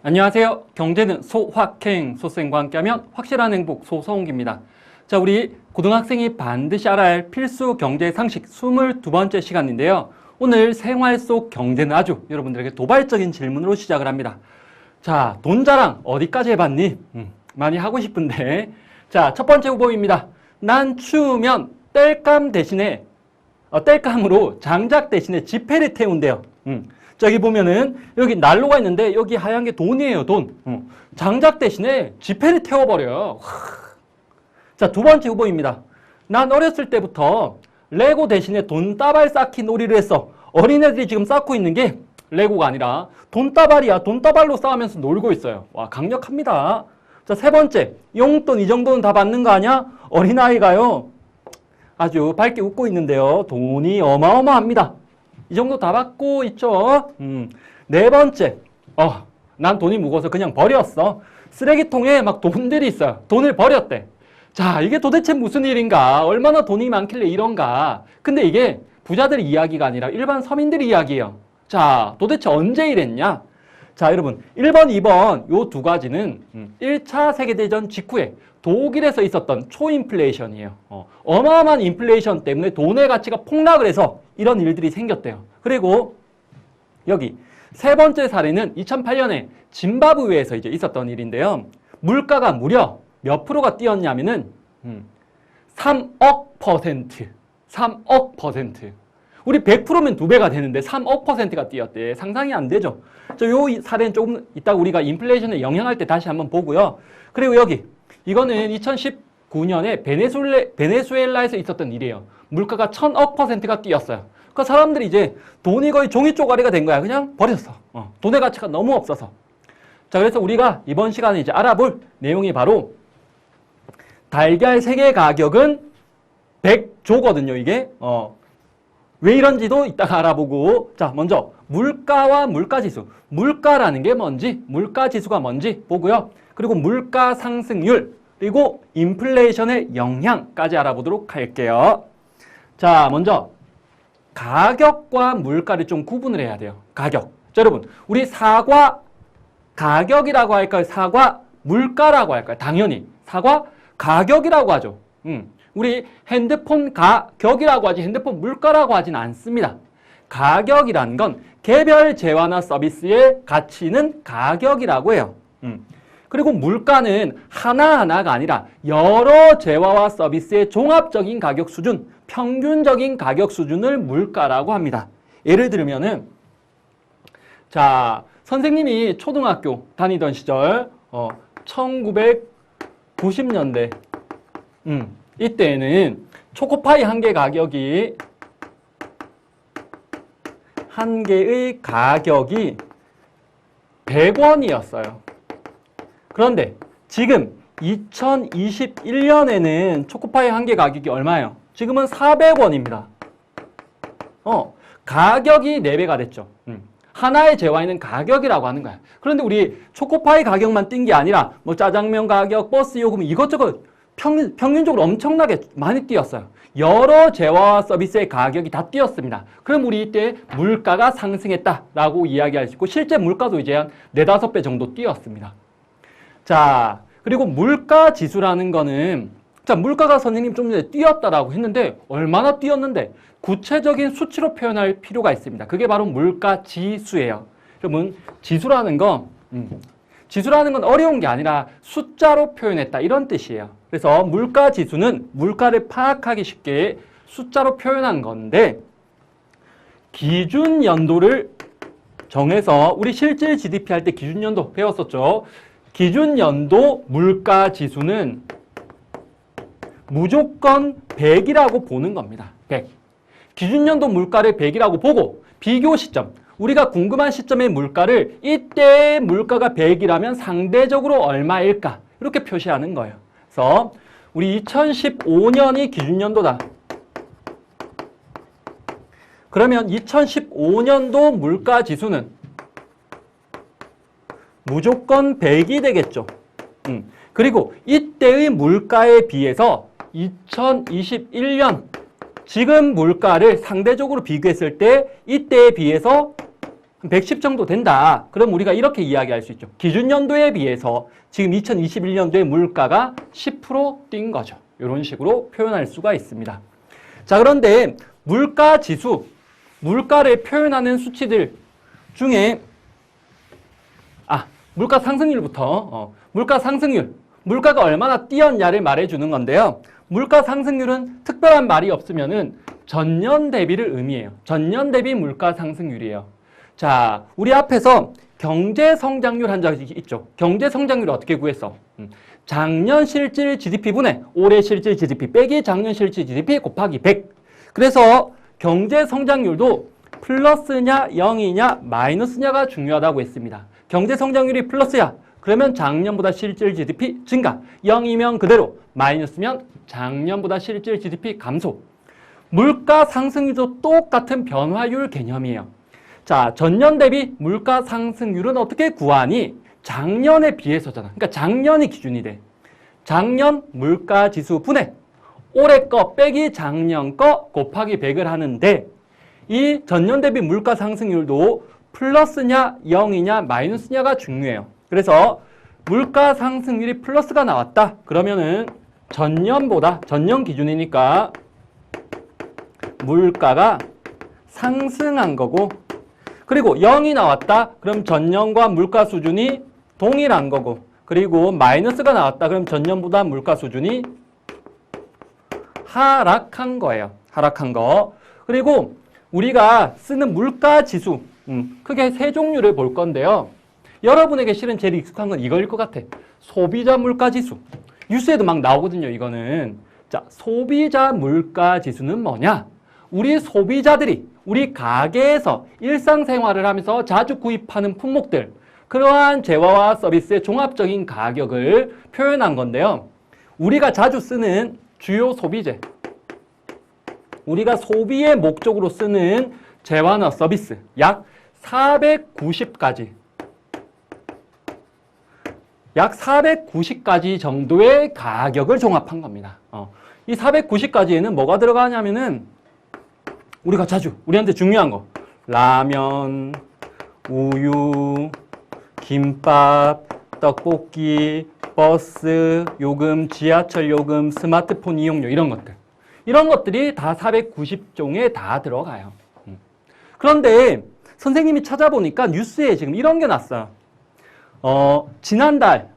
안녕하세요. 경제는 소확행, 소쌤과 함께하면 확실한 행복, 소성욱입니다. 자, 우리 고등학생이 반드시 알아야 할 필수 경제 상식 22번째 시간인데요. 오늘 생활 속 경제는 아주 여러분들에게 도발적인 질문으로 시작을 합니다. 자, 돈 자랑 어디까지 해봤니? 많이 하고 싶은데. 자, 첫 번째 후보입니다. 난 추우면 땔감으로 장작 대신에 지폐를 태운대요. 저기 보면은 여기 난로가 있는데 여기 하얀 게 돈이에요, 돈. 장작 대신에 지폐를 태워버려요. 자, 두 번째 후보입니다. 난 어렸을 때부터 레고 대신에 돈다발 쌓기 놀이를 했어. 어린애들이 지금 쌓고 있는 게 레고가 아니라 돈다발이야. 돈다발로 쌓으면서 놀고 있어요. 와, 강력합니다. 자, 세 번째. 용돈 이 정도는 다 받는 거 아니야? 어린아이가요. 아주 밝게 웃고 있는데요. 돈이 어마어마합니다. 이 정도 다 받고 있죠. 네 번째. 난 돈이 무거워서 그냥 버렸어. 쓰레기통에 막 돈들이 있어요. 돈을 버렸대. 자, 이게 도대체 무슨 일인가? 얼마나 돈이 많길래 이런가? 근데 이게 부자들 이야기가 아니라 일반 서민들의 이야기예요. 자, 도대체 언제 이랬냐? 자, 여러분, 1번, 2번 요 두 가지는 1차 세계대전 직후에 독일에서 있었던 초인플레이션이에요. 어마어마한 인플레이션 때문에 돈의 가치가 폭락을 해서 이런 일들이 생겼대요. 그리고 여기 세 번째 사례는 2008년에 짐바브웨에서 이제 있었던 일인데요. 물가가 무려 몇 프로가 뛰었냐면은 3억 퍼센트. 3억 퍼센트. 우리 100%면 2배가 되는데 3억 퍼센트가 뛰었대. 상상이 안 되죠. 요 사례는 조금 이따가 우리가 인플레이션에 영향할 때 다시 한번 보고요. 그리고 여기 이거는 2019년에 베네수엘라에서 있었던 일이에요. 물가가 1000억 퍼센트가 뛰었어요. 그러니까 사람들이 이제 돈이 거의 종이 쪼가리가 된 거야. 그냥 버렸어. 돈의 가치가 너무 없어서. 자, 그래서 우리가 이번 시간에 이제 알아볼 내용이 바로 달걀 3개 가격은 100조거든요, 이게. 왜 이런지도 이따가 알아보고. 자, 먼저 물가와 물가지수. 물가라는 게 뭔지, 물가지수가 뭔지 보고요. 그리고 물가 상승률, 그리고 인플레이션의 영향까지 알아보도록 할게요. 자, 먼저 가격과 물가를 좀 구분을 해야 돼요. 가격. 자, 여러분, 우리 사과 가격이라고 할까요? 사과 물가라고 할까요? 당연히 사과 가격이라고 하죠. 우리 핸드폰 가격이라고 하지 핸드폰 물가라고 하진 않습니다. 가격이란 건 개별 재화나 서비스의 가치는 가격이라고 해요. 그리고 물가는 하나하나가 아니라 여러 재화와 서비스의 종합적인 가격 수준, 평균적인 가격 수준을 물가라고 합니다. 예를 들면은 자, 선생님이 초등학교 다니던 시절 1990년대 이때는 초코파이 한 개 가격이 한 개의 가격이 100원이었어요. 그런데 지금 2021년에는 초코파이 한 개 가격이 얼마예요? 지금은 400원입니다. 가격이 4배가 됐죠. 하나의 재화에는 가격이라고 하는 거야. 그런데 우리 초코파이 가격만 뛴 게 아니라 뭐 짜장면 가격, 버스 요금 이것저것 평균적으로 엄청나게 많이 뛰었어요. 여러 재화와 서비스의 가격이 다 뛰었습니다. 그럼 우리 이때 물가가 상승했다라고 이야기할 수 있고 실제 물가도 이제 한 4-5배 정도 뛰었습니다. 자, 그리고 물가 지수라는 거는 자, 물가가 선생님 좀 전에 뛰었다라고 했는데 얼마나 뛰었는데 구체적인 수치로 표현할 필요가 있습니다. 그게 바로 물가 지수예요. 여러분, 지수라는 건 어려운 게 아니라 숫자로 표현했다 이런 뜻이에요. 그래서 물가 지수는 물가를 파악하기 쉽게 숫자로 표현한 건데 기준 연도를 정해서 우리 실질 GDP 할 때 기준 연도 배웠었죠. 기준 연도 물가 지수는 무조건 100이라고 보는 겁니다. 100. 기준 연도 물가를 100이라고 보고 비교 시점. 우리가 궁금한 시점의 물가를 이때의 물가가 100이라면 상대적으로 얼마일까? 이렇게 표시하는 거예요. 그래서 우리 2015년이 기준 연도다. 그러면 2015년도 물가 지수는 무조건 100이 되겠죠. 그리고 이때의 물가에 비해서 2021년 지금 물가를 상대적으로 비교했을 때 이때에 비해서 110 정도 된다. 그럼 우리가 이렇게 이야기할 수 있죠. 기준연도에 비해서 지금 2021년도에 물가가 10% 뛴 거죠. 이런 식으로 표현할 수가 있습니다. 자, 그런데 물가 지수, 물가를 표현하는 수치들 중에 물가 상승률부터 물가 상승률, 물가가 얼마나 뛰었냐를 말해주는 건데요. 물가 상승률은 특별한 말이 없으면은 전년 대비를 의미해요. 전년 대비 물가 상승률이에요. 자, 우리 앞에서 경제 성장률 한 적이 있죠. 경제 성장률을 어떻게 구했어? 작년 실질 GDP분의 올해 실질 GDP 빼기 작년 실질 GDP 곱하기 100. 그래서 경제 성장률도 플러스냐 0이냐 마이너스냐가 중요하다고 했습니다. 경제 성장률이 플러스야. 그러면 작년보다 실질 GDP 증가. 0이면 그대로, 마이너스면 작년보다 실질 GDP 감소. 물가 상승률도 똑같은 변화율 개념이에요. 자, 전년 대비 물가 상승률은 어떻게 구하니? 작년에 비해서잖아. 그러니까 작년이 기준이 돼. 작년 물가 지수 분해 올해 거 빼기 작년 거 곱하기 100을 하는데 이 전년 대비 물가 상승률도 플러스냐 0이냐 마이너스냐가 중요해요. 그래서 물가 상승률이 플러스가 나왔다. 그러면은 전년보다, 전년 기준이니까 물가가 상승한 거고, 그리고 0이 나왔다. 그럼 전년과 물가 수준이 동일한 거고, 그리고 마이너스가 나왔다. 그럼 전년보다 물가 수준이 하락한 거예요. 하락한 거. 그리고 우리가 쓰는 물가 지수, 크게 세 종류를 볼 건데요. 여러분에게 실은 제일 익숙한 건 이거일 것 같아. 소비자 물가 지수. 뉴스에도 막 나오거든요, 이거는. 자, 소비자 물가 지수는 뭐냐? 우리 소비자들이 우리 가게에서 일상생활을 하면서 자주 구입하는 품목들, 그러한 재화와 서비스의 종합적인 가격을 표현한 건데요. 우리가 자주 쓰는 주요 소비재, 우리가 소비의 목적으로 쓰는 재화나 서비스 약 490가지, 약 490가지 정도의 가격을 종합한 겁니다. 이 490가지에는 뭐가 들어가냐면은 우리가 자주, 우리한테 중요한 거, 라면, 우유, 김밥, 떡볶이, 버스 요금, 지하철 요금, 스마트폰 이용료 이런 것들. 이런 것들이 다 490종에 다 들어가요. 그런데 선생님이 찾아보니까 뉴스에 지금 이런 게 났어요. 지난달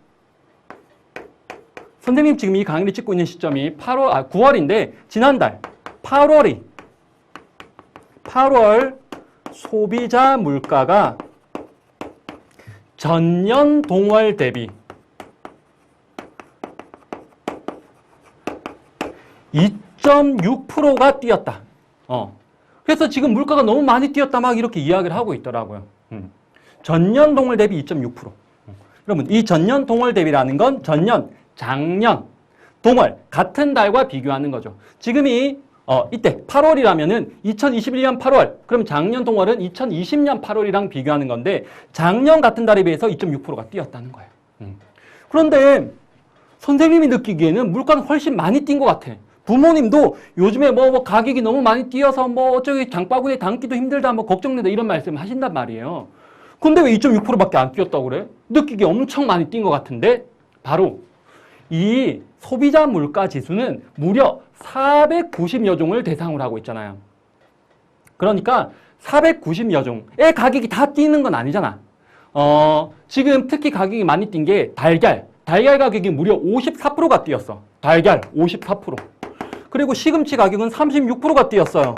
선생님 지금 이 강의를 찍고 있는 시점이 9월인데 지난달 8월 소비자 물가가 전년 동월 대비 2.6%가 뛰었다. 그래서 지금 물가가 너무 많이 뛰었다 막 이렇게 이야기를 하고 있더라고요. 전년 동월 대비 2.6%. 여러분, 이 전년 동월 대비라는 건 전년, 작년, 동월 같은 달과 비교하는 거죠. 지금이 이때 8월이라면은 2021년 8월, 그럼 작년 동월은 2020년 8월이랑 비교하는 건데 작년 같은 달에 비해서 2.6%가 뛰었다는 거예요. 그런데 선생님이 느끼기에는 물가는 훨씬 많이 뛴 것 같아. 부모님도 요즘에 뭐 가격이 너무 많이 뛰어서 뭐 어쩌기 장바구니에 담기도 힘들다, 뭐 걱정된다 이런 말씀을 하신단 말이에요. 근데 왜 2.6%밖에 안 뛰었다고 그래? 느끼기 엄청 많이 뛴 것 같은데 바로 이 소비자 물가 지수는 무려 490여 종을 대상으로 하고 있잖아요. 그러니까 490여 종의 가격이 다 뛰는 건 아니잖아. 지금 특히 가격이 많이 뛴 게 달걀 가격이 무려 54%가 뛰었어. 달걀 54%. 그리고 시금치 가격은 36%가 뛰었어요.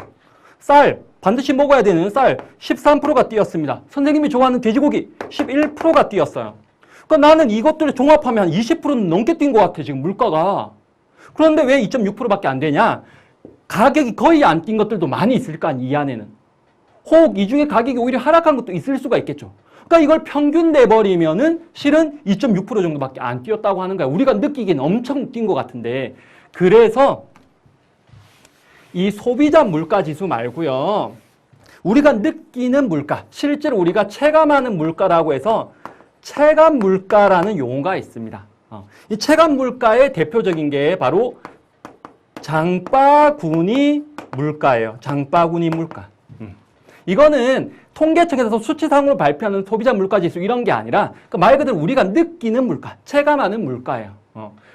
쌀, 반드시 먹어야 되는 쌀 13%가 뛰었습니다. 선생님이 좋아하는 돼지고기 11%가 뛰었어요. 그러니까 나는 이것들을 종합하면 20%는 넘게 뛴 것 같아, 지금 물가가. 그런데 왜 2.6%밖에 안 되냐? 가격이 거의 안 뛴 것들도 많이 있을 거 아니, 이 안에는. 혹 이 중에 가격이 오히려 하락한 것도 있을 수가 있겠죠. 그러니까 이걸 평균 내버리면은 실은 2.6% 정도밖에 안 뛰었다고 하는 거야. 우리가 느끼기엔 엄청 뛴 것 같은데. 그래서 이 소비자 물가 지수 말고요. 우리가 느끼는 물가, 실제로 우리가 체감하는 물가라고 해서 체감 물가라는 용어가 있습니다. 이 체감 물가의 대표적인 게 바로 장바구니 물가예요. 장바구니 물가. 이거는 통계청에서 수치상으로 발표하는 소비자 물가지수 이런 게 아니라 말 그대로 우리가 느끼는 물가, 체감하는 물가예요.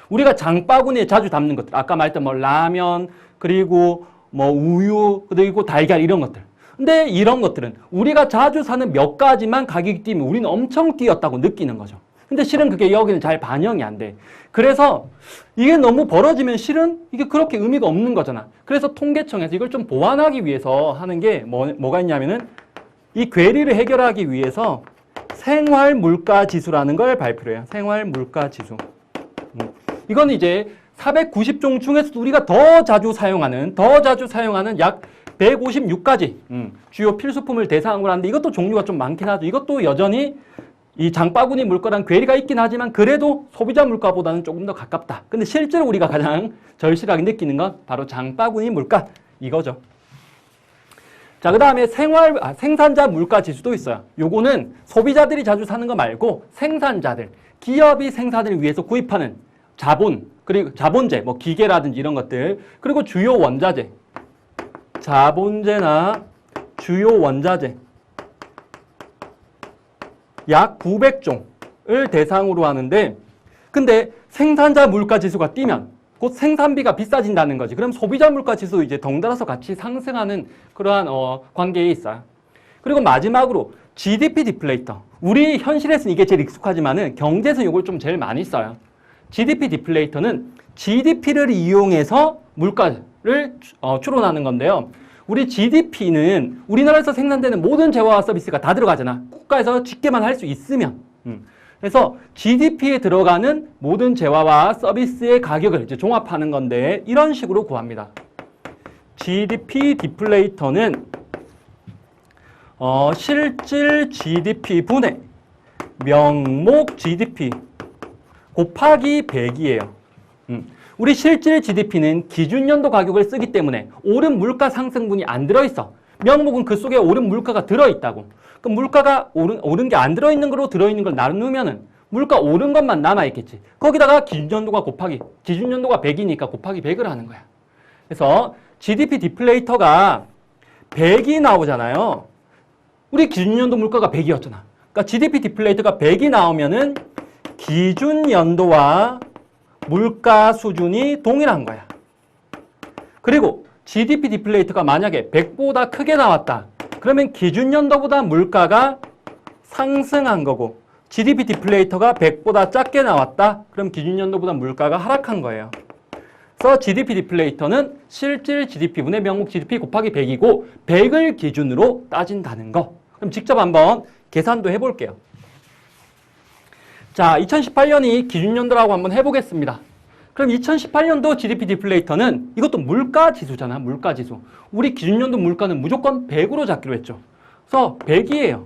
우리가 장바구니에 자주 담는 것들, 아까 말했던 뭐 라면, 그리고 뭐 우유, 그리고 달걀 이런 것들. 근데 이런 것들은 우리가 자주 사는 몇 가지만 가격이 뛰면 우리는 엄청 뛰었다고 느끼는 거죠. 근데 실은 그게 여기는 잘 반영이 안 돼. 그래서 이게 너무 벌어지면 실은 이게 그렇게 의미가 없는 거잖아. 그래서 통계청에서 이걸 좀 보완하기 위해서 하는 게 뭐가 있냐면은 이 괴리를 해결하기 위해서 생활물가지수라는 걸 발표를 해요. 생활물가지수. 이건 이제 490종 중에서도 우리가 더 자주 사용하는 약 156가지 주요 필수품을 대상으로 하는데 이것도 종류가 좀 많긴 하죠. 이것도 여전히 이 장바구니 물가랑 괴리가 있긴 하지만 그래도 소비자 물가보다는 조금 더 가깝다. 근데 실제로 우리가 가장 절실하게 느끼는 건 바로 장바구니 물가 이거죠. 자, 그 다음에 생산자 물가 지수도 있어요. 요거는 소비자들이 자주 사는 거 말고 생산자들, 기업이 생산을 위해서 구입하는 자본, 그리고 자본재, 뭐 기계라든지 이런 것들, 그리고 주요 원자재, 자본재나 주요 원자재 약 900종을 대상으로 하는데 근데 생산자 물가 지수가 뛰면 곧 생산비가 비싸진다는 거지. 그럼 소비자 물가 지수도 이제 덩달아서 같이 상승하는 그러한 관계에 있어요. 그리고 마지막으로 GDP 디플레이터. 우리 현실에서는 이게 제일 익숙하지만은 경제에서는 이걸 좀 제일 많이 써요. GDP 디플레이터는 GDP를 이용해서 물가를 추론하는 건데요. 우리 GDP는 우리나라에서 생산되는 모든 재화와 서비스가 다 들어가잖아. 국가에서 집계만 할 수 있으면. 그래서 GDP에 들어가는 모든 재화와 서비스의 가격을 이제 종합하는 건데 이런 식으로 구합니다. GDP 디플레이터는 실질 GDP 분의 명목 GDP 곱하기 100이에요. 우리 실질 GDP는 기준연도 가격을 쓰기 때문에 오른 물가 상승분이 안 들어있어. 명목은 그 속에 오른 물가가 들어있다고. 그럼 물가가 오른 게 안 들어있는 거로 들어있는 걸 나누면은 물가 오른 것만 남아있겠지. 거기다가 기준연도가 100이니까 곱하기 100을 하는 거야. 그래서 GDP 디플레이터가 100이 나오잖아요. 우리 기준연도 물가가 100이었잖아. 그러니까 GDP 디플레이터가 100이 나오면은 기준연도와 물가 수준이 동일한 거야. 그리고 GDP 디플레이터가 만약에 100보다 크게 나왔다. 그러면 기준연도보다 물가가 상승한 거고 GDP 디플레이터가 100보다 작게 나왔다. 그럼 기준연도보다 물가가 하락한 거예요. 그래서 GDP 디플레이터는 실질 GDP분의 명목 GDP 곱하기 100이고 100을 기준으로 따진다는 거. 그럼 직접 한번 계산도 해볼게요. 자, 2018년이 기준연도라고 한번 해보겠습니다. 그럼 2018년도 GDP 디플레이터는 이것도 물가지수잖아, 물가지수. 우리 기준연도 물가는 무조건 100으로 잡기로 했죠. 그래서 100이에요.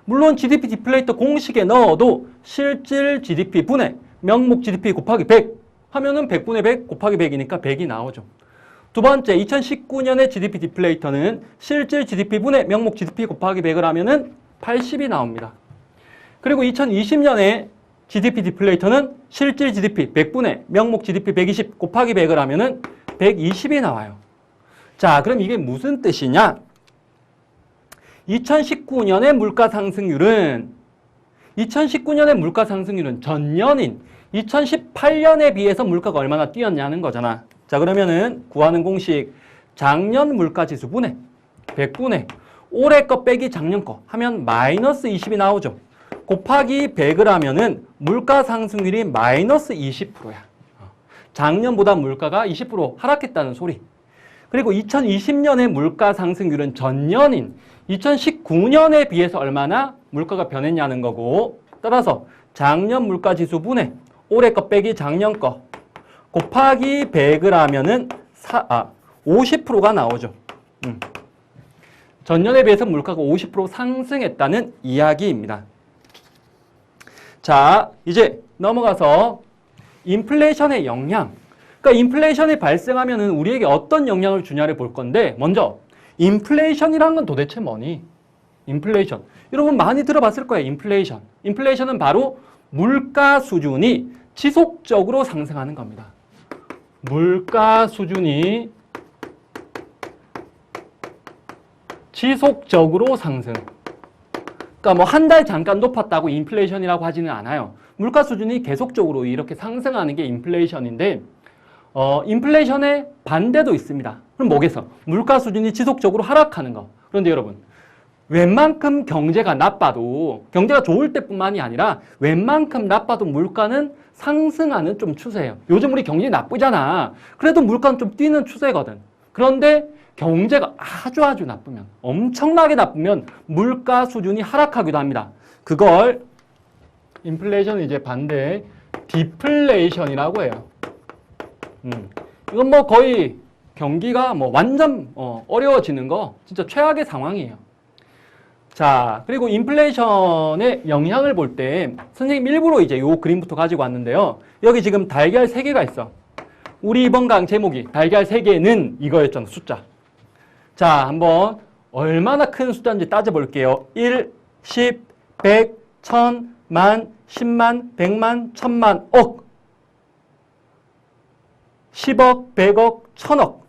물론 GDP 디플레이터 공식에 넣어도 실질 GDP 분의 명목 GDP 곱하기 100 하면은 100분의 100 곱하기 100이니까 100이 나오죠. 두 번째, 2019년의 GDP 디플레이터는 실질 GDP 분의 명목 GDP 곱하기 100을 하면은 80이 나옵니다. 그리고 2020년에 GDP 디플레이터는 실질 GDP 100분의 명목 GDP 120 곱하기 100을 하면은 120이 나와요. 자, 그럼 이게 무슨 뜻이냐? 2019년의 물가 상승률은 전년인 2018년에 비해서 물가가 얼마나 뛰었냐는 거잖아. 자, 그러면은 구하는 공식 작년 물가지수 분의 100분의 올해 거 빼기 작년 거 하면 마이너스 20이 나오죠. 곱하기 100을 하면은 물가 상승률이 마이너스 20%야. 작년보다 물가가 20% 하락했다는 소리. 그리고 2020년의 물가 상승률은 전년인 2019년에 비해서 얼마나 물가가 변했냐는 거고 따라서 작년 물가지수 분의 올해 거 빼기 작년 거 곱하기 100을 하면은 50%가 나오죠. 전년에 비해서 물가가 50% 상승했다는 이야기입니다. 자, 이제 넘어가서 인플레이션의 영향. 그러니까 인플레이션이 발생하면은 우리에게 어떤 영향을 주냐를 볼 건데 먼저 인플레이션이라는 건 도대체 뭐니? 인플레이션. 여러분 많이 들어봤을 거예요. 인플레이션. 인플레이션은 바로 물가 수준이 지속적으로 상승하는 겁니다. 물가 수준이 지속적으로 상승. 그러니까 뭐 한 달 잠깐 높았다고 인플레이션이라고 하지는 않아요. 물가 수준이 계속적으로 이렇게 상승하는 게 인플레이션인데 인플레이션의 반대도 있습니다. 그럼 뭐겠어? 물가 수준이 지속적으로 하락하는 거. 그런데 여러분, 웬만큼 경제가 나빠도, 경제가 좋을 때뿐만이 아니라 웬만큼 나빠도 물가는 상승하는 좀 추세예요. 요즘 우리 경제 나쁘잖아. 그래도 물가는 좀 뛰는 추세거든. 그런데 경제가 아주 나쁘면, 엄청나게 나쁘면 물가 수준이 하락하기도 합니다. 그걸 인플레이션 이제 반대 디플레이션이라고 해요. 이건 뭐 거의 경기가 뭐 완전 어려워지는 거 진짜 최악의 상황이에요. 자, 그리고 인플레이션의 영향을 볼 때 선생님 일부러 이제 요 그림부터 가지고 왔는데요. 여기 지금 달걀 3개가 있어. 우리 이번 강 제목이 달걀 3개는 이거였잖아, 숫자. 자, 한번 얼마나 큰 숫자인지 따져볼게요. 1, 10, 100, 1000, 만, 10만, 100만, 1000만, 억. 10억, 100억, 1000억.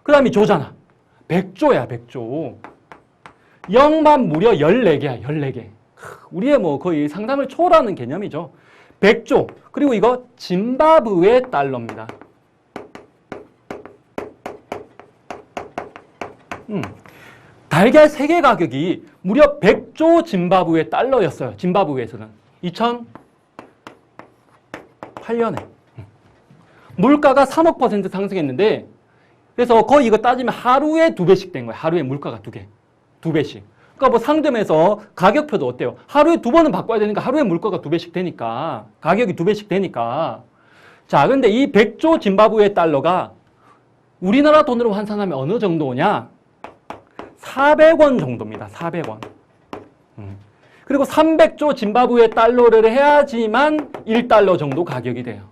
그 다음이 조잖아. 100조야, 100조. 0만 무려 14개야, 14개. 우리의 뭐 거의 상상을 초월하는 개념이죠. 100조. 그리고 이거 짐바브웨 달러입니다. 달걀 3개 가격이 무려 100조 짐바브웨 달러였어요. 짐바브웨에서는. 2008년에. 물가가 3억 % 상승했는데 그래서 거의 이거 따지면 하루에 2배씩 된 거예요. 하루에 물가가 2배씩. 그러니까 뭐 상점에서 가격표도 어때요? 하루에 2번은 바꿔야 되니까 하루에 물가가 2배씩 되니까 가격이 2배씩 되니까 자, 근데 이 100조 짐바브웨 달러가 우리나라 돈으로 환산하면 어느 정도냐? 400원 정도입니다. 400원. 그리고 300조 짐바브웨 달러를 해야지만 1달러 정도 가격이 돼요.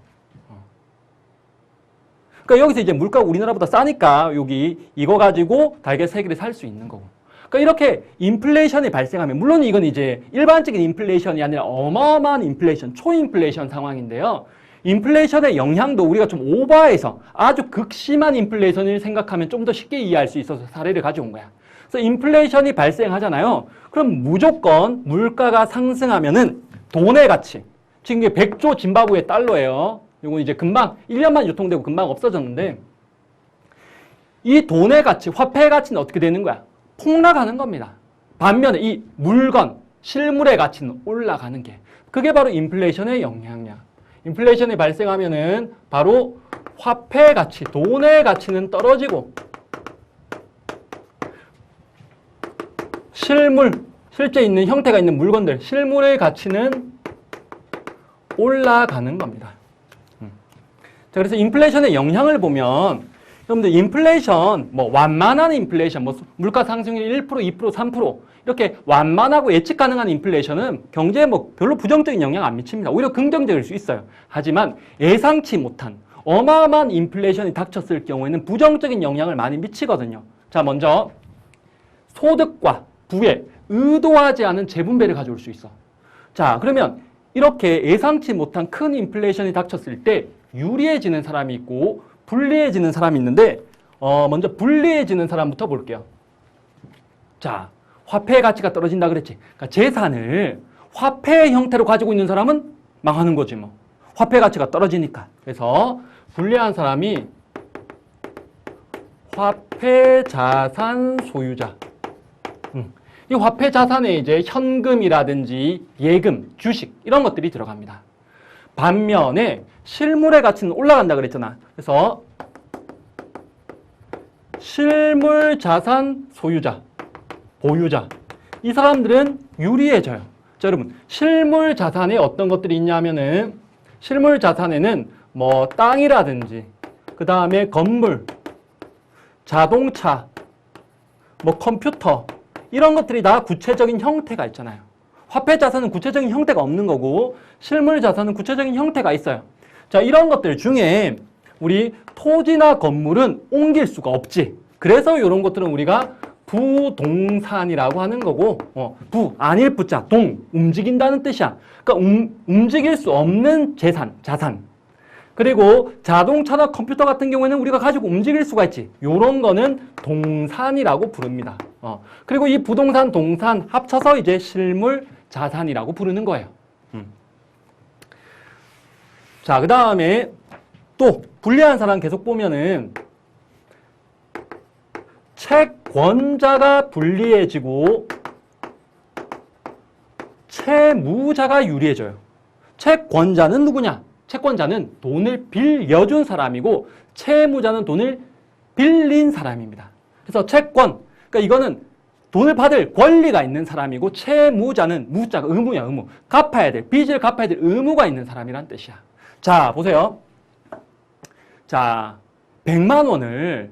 그러니까 여기서 이제 물가가 우리나라보다 싸니까 여기 이거 가지고 달걀 3개를 살 수 있는 거고. 그러니까 이렇게 인플레이션이 발생하면 물론 이건 이제 일반적인 인플레이션이 아니라 어마어마한 인플레이션, 초인플레이션 상황인데요. 인플레이션의 영향도 우리가 좀 오버해서 아주 극심한 인플레이션을 생각하면 좀 더 쉽게 이해할 수 있어서 사례를 가져온 거야. 그래서 인플레이션이 발생하잖아요. 그럼 무조건 물가가 상승하면은 돈의 가치, 지금 이게 100조 짐바브웨 달러예요. 이거 이제 금방 1년만 유통되고 금방 없어졌는데 이 돈의 가치, 화폐의 가치는 어떻게 되는 거야? 폭락하는 겁니다. 반면에 이 물건, 실물의 가치는 올라가는 게 그게 바로 인플레이션의 영향이야. 인플레이션이 발생하면은 바로 화폐의 가치, 돈의 가치는 떨어지고 실제 있는 형태가 있는 물건들, 실물의 가치는 올라가는 겁니다. 자, 그래서 인플레이션의 영향을 보면 여러분들 인플레이션, 뭐 완만한 인플레이션, 뭐 물가 상승률 1%, 2%, 3% 이렇게 완만하고 예측 가능한 인플레이션은 경제에 뭐 별로 부정적인 영향 안 미칩니다. 오히려 긍정적일 수 있어요. 하지만 예상치 못한 어마어마한 인플레이션이 닥쳤을 경우에는 부정적인 영향을 많이 미치거든요. 자, 먼저 소득과 부의 의도하지 않은 재분배를 가져올 수 있어. 자, 그러면 이렇게 예상치 못한 큰 인플레이션이 닥쳤을 때 유리해지는 사람이 있고 불리해지는 사람이 있는데 먼저 불리해지는 사람부터 볼게요. 자, 화폐의 가치가 떨어진다 그랬지. 그러니까 재산을 화폐의 형태로 가지고 있는 사람은 망하는 거지 뭐. 화폐 가치가 떨어지니까. 그래서 불리한 사람이 화폐 자산 소유자. 이 화폐 자산에 이제 현금이라든지 예금, 주식 이런 것들이 들어갑니다. 반면에 실물의 가치는 올라간다 그랬잖아. 그래서 실물 자산 소유자, 보유자 이 사람들은 유리해져요. 자, 여러분 실물 자산에 어떤 것들이 있냐면은 실물 자산에는 뭐 땅이라든지 그 다음에 건물, 자동차, 뭐 컴퓨터 이런 것들이 다 구체적인 형태가 있잖아요. 화폐 자산은 구체적인 형태가 없는 거고 실물 자산은 구체적인 형태가 있어요. 자, 이런 것들 중에 우리 토지나 건물은 옮길 수가 없지. 그래서 이런 것들은 우리가 부동산이라고 하는 거고 부, 아닐 부자, 동, 움직인다는 뜻이야. 그러니까 움직일 수 없는 재산, 자산. 그리고 자동차나 컴퓨터 같은 경우에는 우리가 가지고 움직일 수가 있지. 이런 거는 동산이라고 부릅니다. 그리고 이 부동산, 동산 합쳐서 이제 실물 자산이라고 부르는 거예요. 자, 그 다음에 또 불리한 사람 계속 보면은 채권자가 불리해지고 채무자가 유리해져요. 채권자는 누구냐? 채권자는 돈을 빌려준 사람이고 채무자는 돈을 빌린 사람입니다. 그래서 채권, 그러니까 이거는 돈을 받을 권리가 있는 사람이고 채무자는 무자가 의무야, 의무. 갚아야 될, 빚을 갚아야 될 의무가 있는 사람이란 뜻이야. 자, 보세요. 자, 100만 원을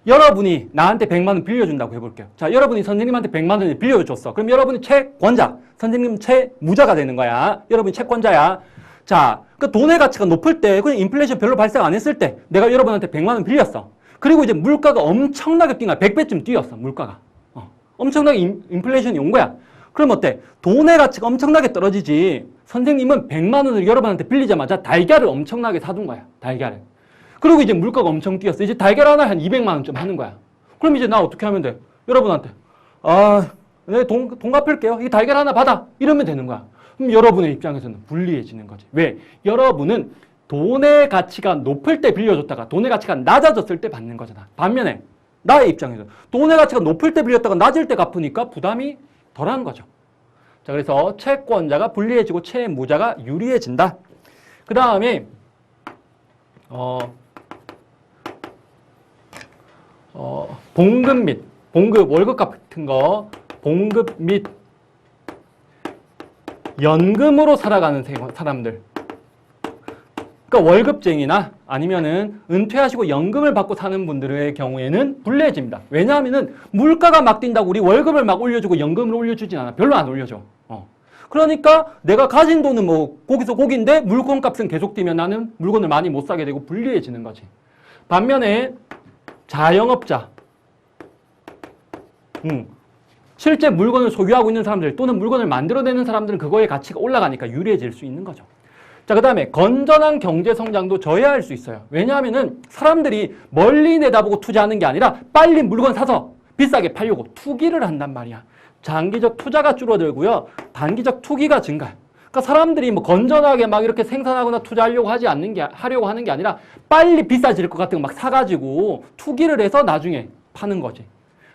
여러분이 나한테 100만 원 빌려준다고 해볼게요. 자, 여러분이 선생님한테 100만 원을 빌려줬어. 그럼 여러분이 채권자, 선생님 채무자가 되는 거야. 여러분이 채권자야. 자, 그 돈의 가치가 높을 때, 그냥 인플레이션 별로 발생 안 했을 때, 내가 여러분한테 100만 원 빌렸어. 그리고 이제 물가가 엄청나게 뛴 거야. 100배쯤 뛰었어, 물가가. 엄청나게 인플레이션이 온 거야. 그럼 어때? 돈의 가치가 엄청나게 떨어지지. 선생님은 100만 원을 여러분한테 빌리자마자 달걀을 엄청나게 사둔 거야. 달걀을. 그리고 이제 물가가 엄청 뛰었어. 이제 달걀 하나에 한 200만 원쯤 하는 거야. 그럼 이제 나 어떻게 하면 돼? 여러분한테. 내가 돈 갚을게요. 이 달걀 하나 받아. 이러면 되는 거야. 그럼 여러분의 입장에서는 불리해지는 거지. 왜? 여러분은 돈의 가치가 높을 때 빌려줬다가 돈의 가치가 낮아졌을 때 받는 거잖아. 반면에 나의 입장에서 돈의 가치가 높을 때 빌렸다가 낮을 때 갚으니까 부담이 덜한 거죠. 자, 그래서 채권자가 불리해지고 채무자가 유리해진다. 그 다음에 봉급 및 봉급, 월급 같은 거 봉급 및 연금으로 살아가는 사람들, 그러니까 월급쟁이나 아니면은 은퇴하시고 연금을 받고 사는 분들의 경우에는 불리해집니다. 왜냐하면은 물가가 막 뛴다고 우리 월급을 막 올려주고 연금을 올려주진 않아. 별로 안 올려줘. 그러니까 내가 가진 돈은 뭐 고기서 고기인데 물건값은 계속 뛰면 나는 물건을 많이 못 사게 되고 불리해지는 거지. 반면에 자영업자, 실제 물건을 소유하고 있는 사람들 또는 물건을 만들어내는 사람들은 그거의 가치가 올라가니까 유리해질 수 있는 거죠. 자, 그 다음에 건전한 경제 성장도 저해할 수 있어요. 왜냐하면은 사람들이 멀리 내다보고 투자하는 게 아니라 빨리 물건 사서 비싸게 팔려고 투기를 한단 말이야. 장기적 투자가 줄어들고요. 단기적 투기가 증가해. 그러니까 사람들이 뭐 건전하게 막 이렇게 생산하거나 투자하려고 하려고 하는 게 아니라 빨리 비싸질 것 같은 거 막 사가지고 투기를 해서 나중에 파는 거지.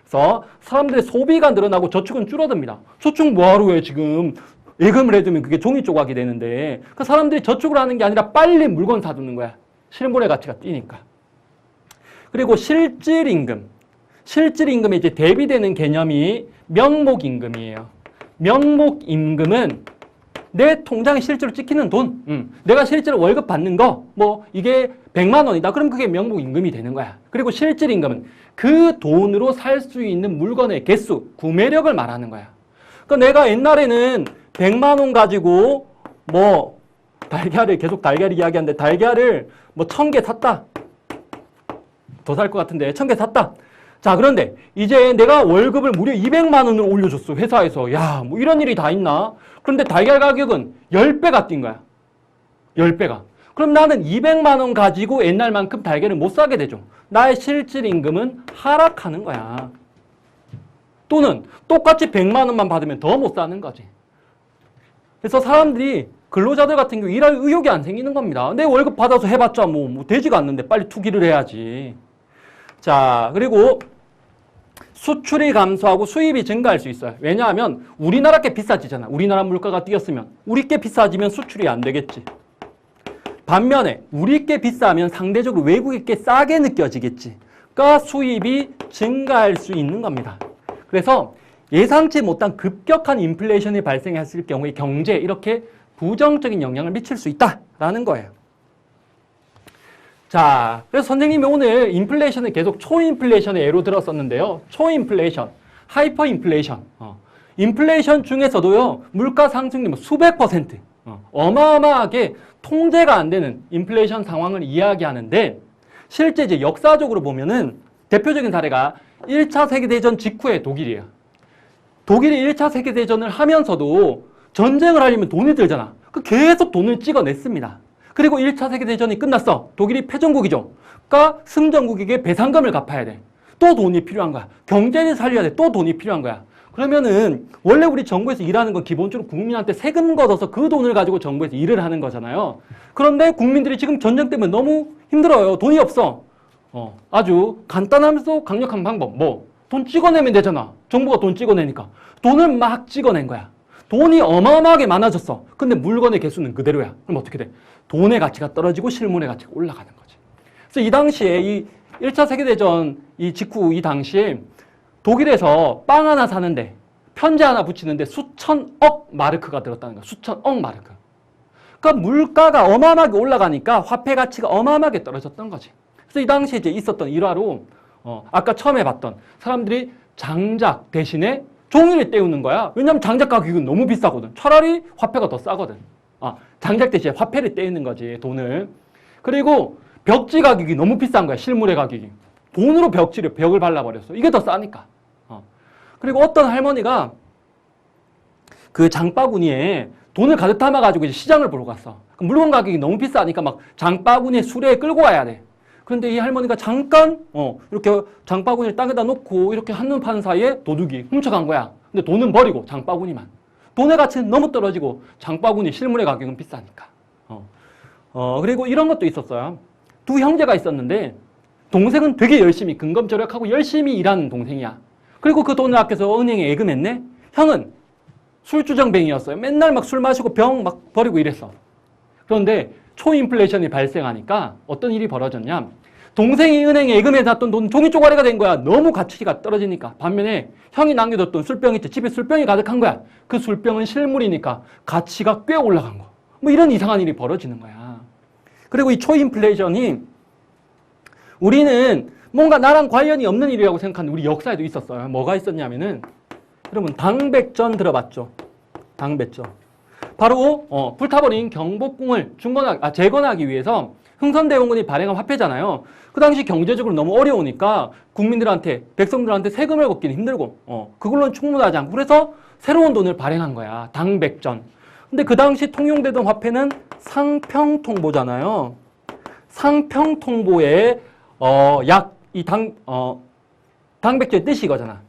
그래서 사람들의 소비가 늘어나고 저축은 줄어듭니다. 저축 뭐하러 해 지금. 예금을 해두면 그게 종이 조각이 되는데 그 사람들이 저축을 하는 게 아니라 빨리 물건 사두는 거야. 실물의 가치가 뛰니까. 그리고 실질임금. 실질임금에 이제 대비되는 개념이 명목임금이에요. 명목임금은 내 통장에 실제로 찍히는 돈, 내가 실제로 월급 받는 거, 뭐 이게 100만 원이다. 그럼 그게 명목임금이 되는 거야. 그리고 실질임금은 그 돈으로 살 수 있는 물건의 개수, 구매력을 말하는 거야. 그러니까 내가 옛날에는 100만 원 가지고 뭐 달걀을 계속 달걀 이야기하는데 달걀을 뭐 1000개 샀다. 더 살 것 같은데 1000개 샀다. 자, 그런데 이제 내가 월급을 무려 200만 원을 올려줬어. 회사에서. 야, 뭐 이런 일이 다 있나? 그런데 달걀 가격은 10배가 뛴 거야. 10배가. 그럼 나는 200만 원 가지고 옛날만큼 달걀을 못 사게 되죠. 나의 실질임금은 하락하는 거야. 또는 똑같이 100만 원만 받으면 더 못 사는 거지. 그래서 사람들이 근로자들 같은 경우 일할 의욕이 안 생기는 겁니다. 내 월급 받아서 해봤자 뭐 되지가 않는데 빨리 투기를 해야지. 자, 그리고 수출이 감소하고 수입이 증가할 수 있어요. 왜냐하면 우리나라 게 비싸지잖아. 우리나라 물가가 뛰었으면. 우리 게 비싸지면 수출이 안 되겠지. 반면에 우리 게 비싸면 상대적으로 외국의 게 싸게 느껴지겠지. 그러니까 수입이 증가할 수 있는 겁니다. 그래서 예상치 못한 급격한 인플레이션이 발생했을 경우에 경제에 이렇게 부정적인 영향을 미칠 수 있다라는 거예요. 자, 그래서 선생님이 오늘 인플레이션을 계속 초인플레이션의 예로 들었었는데요. 초인플레이션, 하이퍼인플레이션. 인플레이션 중에서도요, 물가 상승률 수백 %, 어마어마하게 통제가 안 되는 인플레이션 상황을 이야기하는데 실제 이제 역사적으로 보면은 대표적인 사례가 1차 세계대전 직후의 독일이에요. 독일이 1차 세계대전을 하면서도 전쟁을 하려면 돈이 들잖아. 계속 돈을 찍어냈습니다. 그리고 1차 세계대전이 끝났어. 독일이 패전국이죠. 그러니까 승전국에게 배상금을 갚아야 돼. 또 또 돈이 필요한 거야. 경제를 살려야 돼. 또 돈이 필요한 거야. 그러면은 원래 우리 정부에서 일하는 건 기본적으로 국민한테 세금 걷어서 그 돈을 가지고 정부에서 일을 하는 거잖아요. 그런데 국민들이 지금 전쟁 때문에 너무 힘들어요. 돈이 없어. 아주 간단하면서 강력한 방법. 뭐 돈 찍어내면 되잖아. 정부가 돈 찍어내니까. 돈을 막 찍어낸 거야. 돈이 어마어마하게 많아졌어. 근데 물건의 개수는 그대로야. 그럼 어떻게 돼? 돈의 가치가 떨어지고 실물의 가치가 올라가는 거지. 그래서 이 당시에 이 1차 세계대전 이 직후 이 당시에 독일에서 빵 하나 사는데 편지 하나 붙이는데 수천억 마르크가 들었다는 거야. 수천억 마르크. 그러니까 물가가 어마어마하게 올라가니까 화폐 가치가 어마어마하게 떨어졌던 거지. 그래서 이 당시에 이제 있었던 일화로 아까 처음에 봤던 사람들이 장작 대신에 종이를 떼우는 거야. 왜냐하면 장작 가격이 너무 비싸거든. 차라리 화폐가 더 싸거든. 장작 대신에 화폐를 떼우는 거지, 돈을. 그리고 벽지 가격이 너무 비싼 거야, 실물의 가격이. 돈으로 벽을 발라버렸어. 이게 더 싸니까. 그리고 어떤 할머니가 그 장바구니에 돈을 가득 담아가지고 이제 시장을 보러 갔어. 물건 가격이 너무 비싸니까 막 장바구니에 수레에 끌고 와야 돼. 그런데 이 할머니가 잠깐 이렇게 장바구니를 땅에다 놓고 이렇게 한눈 파는 사이에 도둑이 훔쳐간 거야. 근데 돈은 버리고 장바구니만. 돈의 가치는 너무 떨어지고 장바구니 실물의 가격은 비싸니까. 그리고 이런 것도 있었어요. 두 형제가 있었는데 동생은 되게 열심히 근검절약하고 열심히 일하는 동생이야. 그리고 그 돈을 아껴서 은행에 예금했네. 형은 술주정뱅이였어요. 맨날 막 술 마시고 병 막 버리고 이랬어. 그런데 초인플레이션이 발생하니까 어떤 일이 벌어졌냐. 동생이 은행에 예금해놨던 돈 종이 쪼가리가 된 거야. 너무 가치가 떨어지니까. 반면에 형이 남겨뒀던 술병이 있지. 집에 술병이 가득한 거야. 그 술병은 실물이니까 가치가 꽤 올라간 거. 뭐 이런 이상한 일이 벌어지는 거야. 그리고 이 초인플레이션이 우리는 뭔가 나랑 관련이 없는 일이라고 생각하는 우리 역사에도 있었어요. 뭐가 있었냐면은 여러분 당백전 들어봤죠? 당백전. 바로 불타버린 경복궁을 재건하기 위해서 흥선대원군이 발행한 화폐잖아요. 그 당시 경제적으로 너무 어려우니까 국민들한테, 백성들한테 세금을 걷기는 힘들고 그걸로는 충분하지 않고 그래서 새로운 돈을 발행한 거야. 당백전. 근데 그 당시 통용되던 화폐는 상평통보잖아요. 상평통보의 당백전의 뜻이 이거잖아.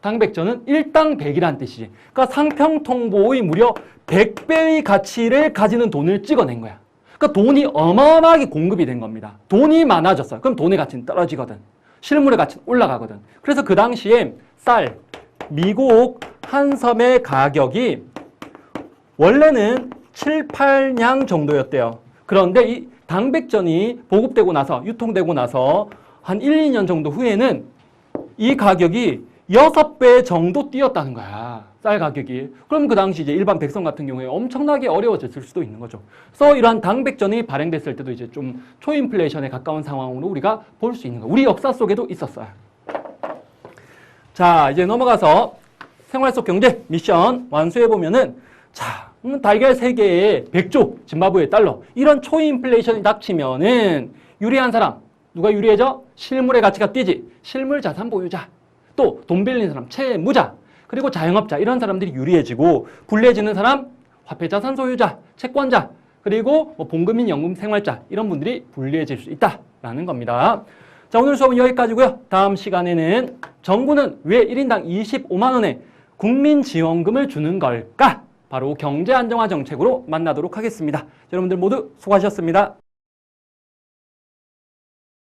당백전은 일당백이라는 뜻이지. 그러니까 상평통보의 무려 100배의 가치를 가지는 돈을 찍어낸 거야. 그러니까 돈이 어마어마하게 공급이 된 겁니다. 돈이 많아졌어. 그럼 돈의 가치는 떨어지거든. 실물의 가치는 올라가거든. 그래서 그 당시에 쌀, 미국 한 섬의 가격이 원래는 7, 8냥 정도였대요. 그런데 이 당백전이 보급되고 나서, 유통되고 나서 한 1, 2년 정도 후에는 이 가격이 6배 정도 뛰었다는 거야. 쌀 가격이. 그럼 그 당시 이제 일반 백성 같은 경우에 엄청나게 어려워졌을 수도 있는 거죠. 그래서 이러한 당백전이 발행됐을 때도 이제 좀 초인플레이션에 가까운 상황으로 우리가 볼 수 있는 거. 우리 역사 속에도 있었어요. 자, 이제 넘어가서 생활 속 경제 미션 완수해 보면은 자, 달걀 3개에 100조 짐바브웨 달러. 이런 초인플레이션이 닥치면은 유리한 사람 누가 유리해져? 실물의 가치가 뛰지. 실물 자산 보유자. 또 돈 빌리는 사람, 채무자, 그리고 자영업자 이런 사람들이 유리해지고 불리해지는 사람, 화폐자산 소유자, 채권자, 그리고 뭐 봉급민, 연금, 생활자 이런 분들이 불리해질 수 있다라는 겁니다. 자, 오늘 수업은 여기까지고요. 다음 시간에는 정부는 왜 1인당 25만 원의 국민지원금을 주는 걸까? 바로 경제 안정화 정책으로 만나도록 하겠습니다. 여러분들 모두 수고하셨습니다.